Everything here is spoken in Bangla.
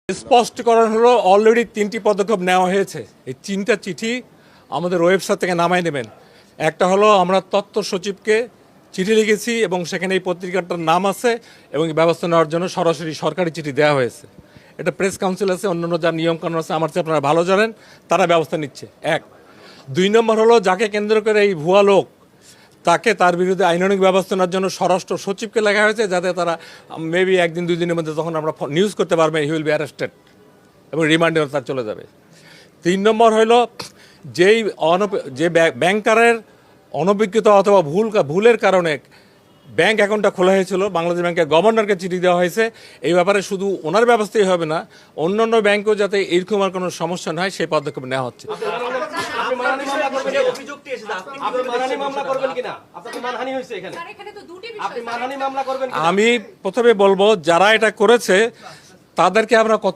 স্পষ্টীকরণ হলো অলরেডি 3টি পদক্ষেপ নেওয়া হয়েছে। এই 3টা চিঠি আমাদের ওয়েবসাইট থেকে নামাই নেবেন। একটা হলো আমরা তথ্য সচিবকে চিঠি লিখেছি এবং সেখানে এই পত্রিকাটার নাম আছে এবং ব্যবস্থা নেওয়ার জন্য সরাসরি সরকারি চিঠি দেওয়া হয়েছে। এটা প্রেস কাউন্সিল আছে, অন্যান্য যা নিয়মকানুন আছে আমার চেয়ে আপনারা ভালো জানেন, তারা ব্যবস্থা নিচ্ছে। 1। 2 নম্বর হলো যাকে কেন্দ্র করে এই ভুয়া লোক, তাকে তার বিরুদ্ধে আইনানুগ ব্যবস্থা নেওয়ার জন্য স্বরাষ্ট্র সচিবকে লেখা হয়েছে, যাতে তারা মেবি 1-2 দিনের মধ্যে তখন আমরা নিউজ করতে পারবেন হি উইল বি অ্যারেস্টেড এবং রিমান্ডে তার চলে যাবে। 3 নম্বর হইল যে ব্যাংকারের অনভিজ্ঞতা অথবা ভুলের কারণে ব্যাংক অ্যাকাউন্টটা খোলা হয়েছিল, বাংলাদেশ ব্যাংকের গভর্নরকে চিঠি দেওয়া হয়েছে। এই ব্যাপারে শুধু ওনার ব্যবস্থাই হবে না, অন্যান্য ব্যাংকেও যাতে এরকম আর কোনো সমস্যা না হয় সেই পদক্ষেপ নেওয়া হচ্ছে। আমি প্রথমে বলবো যারা এটা করেছে তাদেরকে আমরা